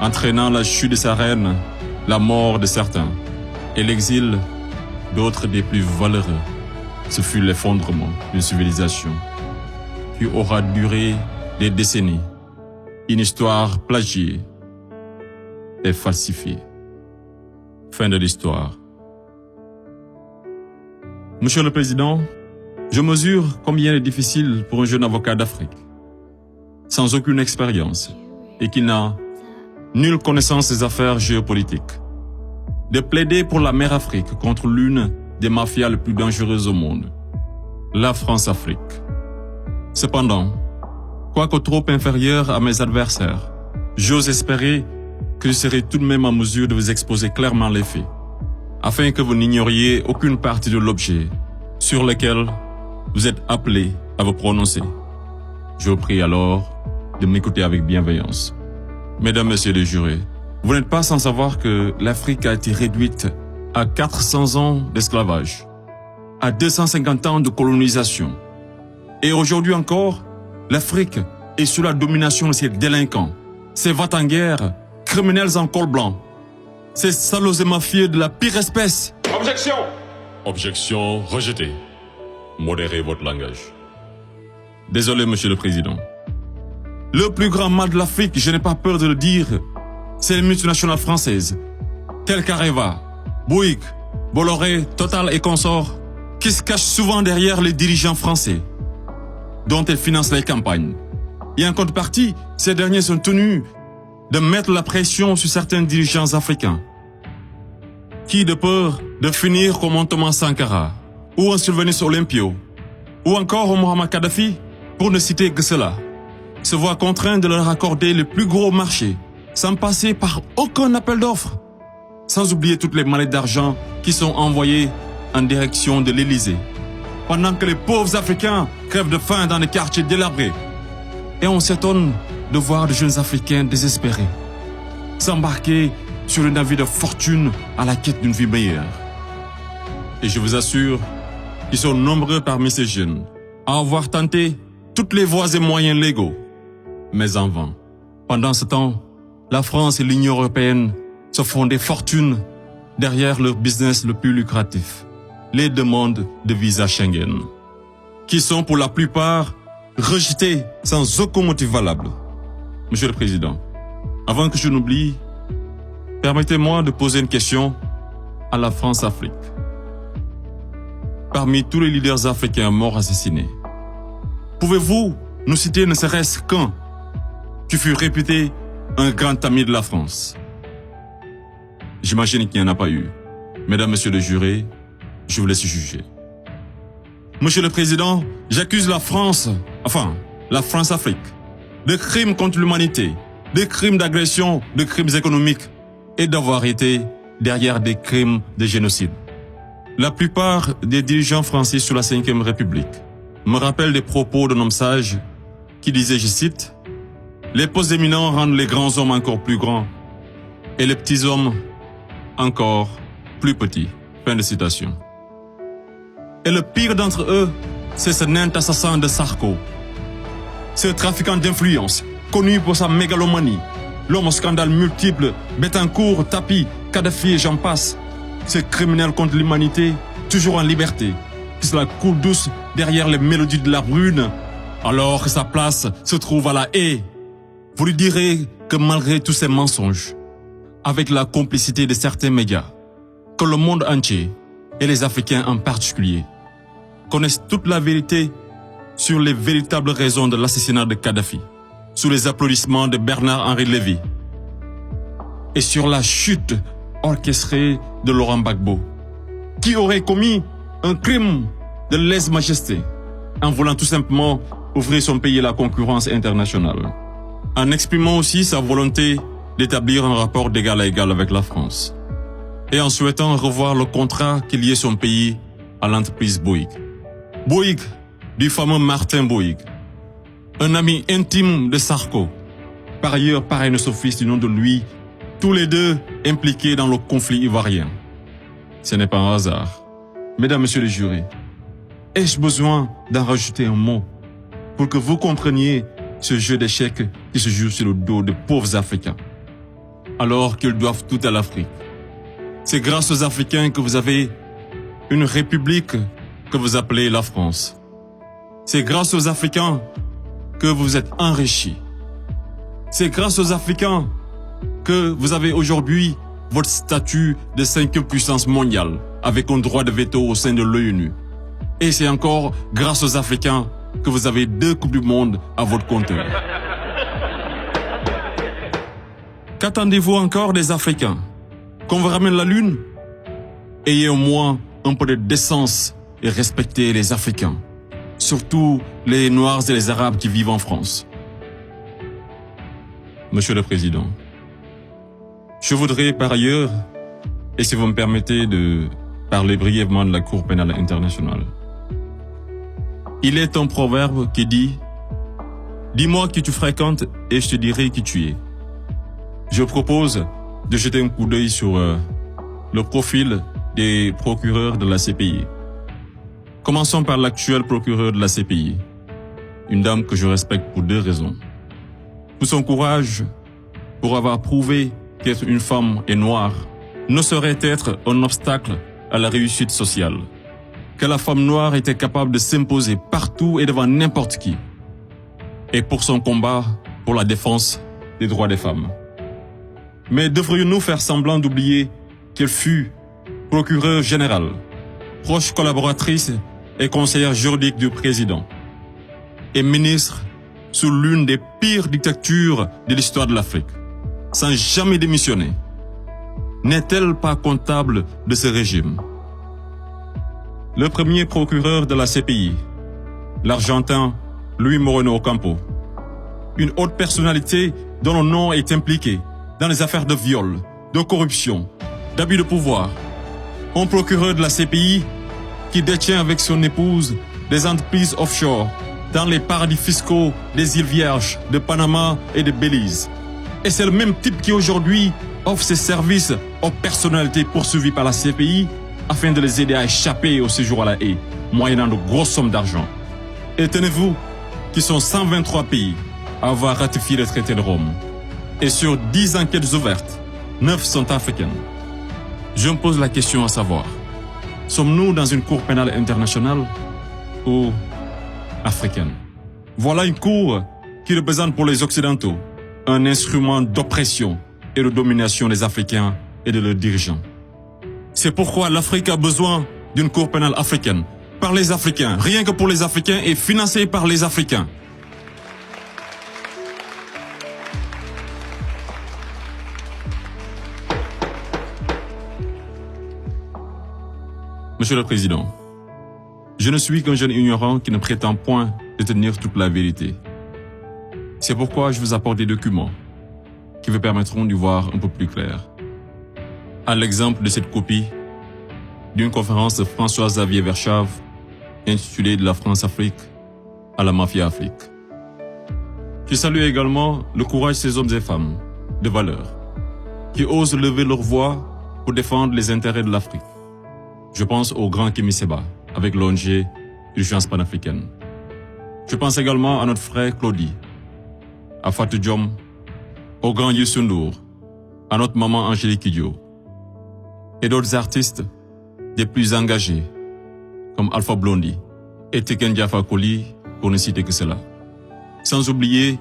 entraînant la chute de sa reine, la mort de certains et l'exil d'autres des plus valeureux. Ce fut l'effondrement d'une civilisation qui aura duré des décennies, une histoire plagiée et falsifiée. Fin de l'histoire. Monsieur le Président, je mesure combien il est difficile pour un jeune avocat d'Afrique, sans aucune expérience et qui n'a nulle connaissance des affaires géopolitiques, de plaider pour la mère Afrique contre l'une des mafias les plus dangereuses au monde, la France-Afrique. Cependant, quoique trop inférieur à mes adversaires, j'ose espérer que je serai tout de même en mesure de vous exposer clairement les faits, afin que vous n'ignoriez aucune partie de l'objet sur lequel vous êtes appelés à vous prononcer. Je vous prie alors de m'écouter avec bienveillance. Mesdames, Messieurs les jurés, vous n'êtes pas sans savoir que l'Afrique a été réduite à 400 ans d'esclavage, à 250 ans de colonisation. Et aujourd'hui encore, l'Afrique est sous la domination de ces délinquants, ces va-t-en-guerre, criminels en col blanc, ces salauds et mafieux de la pire espèce. Objection! Objection rejetée. Modérez votre langage. Désolé, Monsieur le Président. Le plus grand mal de l'Afrique, je n'ai pas peur de le dire, c'est les multinationales françaises, telles qu'Areva, Bouygues, Bolloré, Total et consorts, qui se cachent souvent derrière les dirigeants français, dont elles financent les campagnes. Et en contrepartie, ces derniers sont tenus de mettre la pression sur certains dirigeants africains, qui, de peur de finir comme un Thomas Sankara, ou un Sylvanus Olympio, ou encore un Muammar Kadhafi, pour ne citer que cela, se voient contraints de leur accorder le plus gros marché, sans passer par aucun appel d'offres, sans oublier toutes les mallettes d'argent qui sont envoyées en direction de l'Élysée, pendant que les pauvres Africains crèvent de faim dans les quartiers délabrés. Et on s'étonne de voir de jeunes Africains désespérés s'embarquer sur le navire de fortune à la quête d'une vie meilleure. Et je vous assure qu'ils sont nombreux parmi ces jeunes à avoir tenté toutes les voies et moyens légaux, mais en vain. Pendant ce temps, la France et l'Union européenne se font des fortunes derrière leur business le plus lucratif, les demandes de visa Schengen, qui sont pour la plupart rejetées sans aucun motif valable. Monsieur le Président, avant que je n'oublie, permettez-moi de poser une question à la France-Afrique. Parmi tous les leaders africains morts assassinés, pouvez-vous nous citer ne serait-ce qu'un qui fut réputé un grand ami de la France? J'imagine qu'il n'y en a pas eu. Mesdames, Messieurs les jurés, je vous laisse juger. Monsieur le Président, j'accuse la France-Afrique, de crimes contre l'humanité, de crimes d'agression, de crimes économiques et d'avoir été derrière des crimes de génocide. La plupart des dirigeants français sous la Ve République me rappellent des propos d'un homme sage qui disait, je cite, « Les postes éminents rendent les grands hommes encore plus grands et les petits hommes encore plus petits. » Fin de citation. Et le pire d'entre eux, c'est ce nain assassin de Sarko, ce trafiquant d'influence, connu pour sa mégalomanie, l'homme aux scandales multiples, Bettencourt, Tapi, Kadhafi et j'en passe, ce criminel contre l'humanité, toujours en liberté, qui se la coule douce derrière les mélodies de la brune, alors que sa place se trouve à la haie. Vous lui direz que malgré tous ces mensonges, avec la complicité de certains médias, que le monde entier, et les Africains en particulier, connaissent toute la vérité sur les véritables raisons de l'assassinat de Kadhafi, sous les applaudissements de Bernard-Henri Lévy, et sur la chute orchestrée de Laurent Gbagbo, qui aurait commis un crime de lèse-majesté en voulant tout simplement ouvrir son pays à la concurrence internationale, en exprimant aussi sa volonté d'établir un rapport d'égal à égal avec la France, et en souhaitant revoir le contrat qui liait son pays à l'entreprise Bouygues. Bouygues, du fameux Martin Bouygues, un ami intime de Sarko, par ailleurs parrain de son fils du nom de lui, tous les deux impliqués dans le conflit ivoirien. Ce n'est pas un hasard. Mesdames, Messieurs les jurés, ai-je besoin d'en rajouter un mot pour que vous compreniez ce jeu d'échecs qui se joue sur le dos de pauvres Africains? alors qu'ils doivent tout à l'Afrique. C'est grâce aux Africains que vous avez une république que vous appelez la France. C'est grâce aux Africains que vous êtes enrichis. C'est grâce aux Africains que vous avez aujourd'hui votre statut de 5e puissance mondiale avec un droit de veto au sein de l'ONU. Et c'est encore grâce aux Africains que vous avez 2 Coupes du Monde à votre compteur. Qu'attendez-vous encore des Africains? Qu'on vous ramène la Lune? Ayez au moins un peu de décence et respectez les Africains, surtout les Noirs et les Arabes qui vivent en France. Monsieur le Président, je voudrais par ailleurs, et si vous me permettez de parler brièvement de la Cour pénale internationale. Il est un proverbe qui dit « Dis-moi qui tu fréquentes et je te dirai qui tu es ». Je propose de jeter un coup d'œil sur le profil des procureurs de la CPI. Commençons par l'actuel procureur de la CPI, une dame que je respecte pour 2 raisons. Pour son courage, pour avoir prouvé qu'être une femme et noire ne saurait être un obstacle à la réussite sociale, que la femme noire était capable de s'imposer partout et devant n'importe qui, et pour son combat pour la défense des droits des femmes. Mais devrions-nous faire semblant d'oublier qu'elle fut procureure générale, proche collaboratrice et conseillère juridique du président, et ministre sous l'une des pires dictatures de l'histoire de l'Afrique, sans jamais démissionner? N'est-elle pas comptable de ce régime? Le premier procureur de la CPI, l'Argentin Luis Moreno Ocampo, une haute personnalité dont le nom est impliqué dans les affaires de viol, de corruption, d'abus de pouvoir. Un procureur de la CPI qui détient avec son épouse des entreprises offshore dans les paradis fiscaux des îles Vierges, de Panama et de Belize. Et c'est le même type qui aujourd'hui offre ses services aux personnalités poursuivies par la CPI afin de les aider à échapper au séjour à la haie, moyennant de grosses sommes d'argent. Et tenez-vous qu'ils sont 123 pays à avoir ratifié le traité de Rome. Et sur 10 enquêtes ouvertes, 9 sont africaines. Je me pose la question à savoir, sommes-nous dans une cour pénale internationale ou africaine? Voilà une cour qui représente pour les Occidentaux un instrument d'oppression et de domination des Africains et de leurs dirigeants. C'est pourquoi l'Afrique a besoin d'une cour pénale africaine, par les Africains, rien que pour les Africains et financée par les Africains. Monsieur le Président, je ne suis qu'un jeune ignorant qui ne prétend point détenir toute la vérité. C'est pourquoi je vous apporte des documents qui vous permettront d'y voir un peu plus clair. À l'exemple de cette copie d'une conférence de François-Xavier Verschave intitulée « De la France-Afrique à la Mafia-Afrique ». Je salue également le courage de ces hommes et femmes de valeur qui osent lever leur voix pour défendre les intérêts de l'Afrique. Je pense au grand Kémy Séba avec l'ONG Urgence panafricaine. Je pense également à notre frère Claudie, à Fatou Diom, au grand Youssou N'Dour, à notre maman Angélique Kidjo, et d'autres artistes des plus engagés, comme Alpha Blondy et Tiken Jah Fakoly, pour ne citer que cela. Sans oublier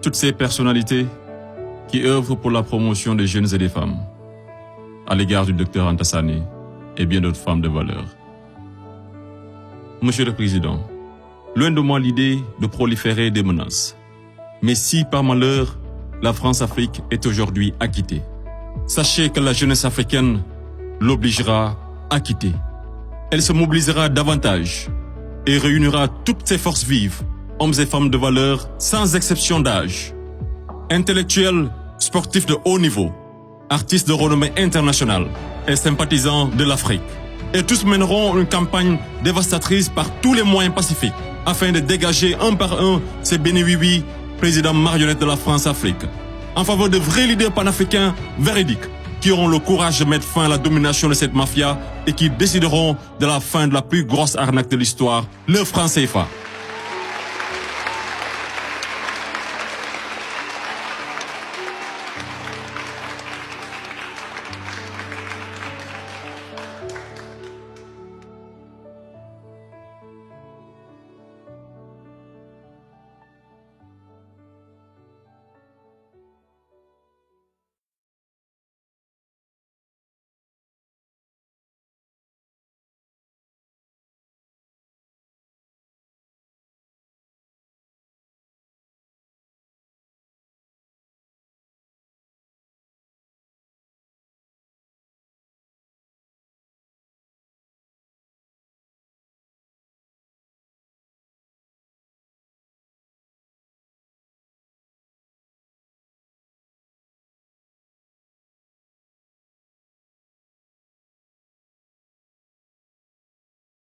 toutes ces personnalités qui œuvrent pour la promotion des jeunes et des femmes, à l'égard du docteur Anta Sané et bien d'autres femmes de valeur. Monsieur le Président, loin de moi l'idée de proliférer des menaces. Mais si par malheur, la France-Afrique est aujourd'hui acquittée, sachez que la jeunesse africaine l'obligera à quitter. Elle se mobilisera davantage et réunira toutes ses forces vives, hommes et femmes de valeur, sans exception d'âge, intellectuels, sportifs de haut niveau, artistes de renommée internationale et sympathisants de l'Afrique. Et tous mèneront une campagne dévastatrice par tous les moyens pacifiques afin de dégager un par un ces bénéwiwi, présidents marionnettes de la France-Afrique, en faveur de vrais leaders panafricains véridiques qui auront le courage de mettre fin à la domination de cette mafia et qui décideront de la fin de la plus grosse arnaque de l'histoire, le franc CFA.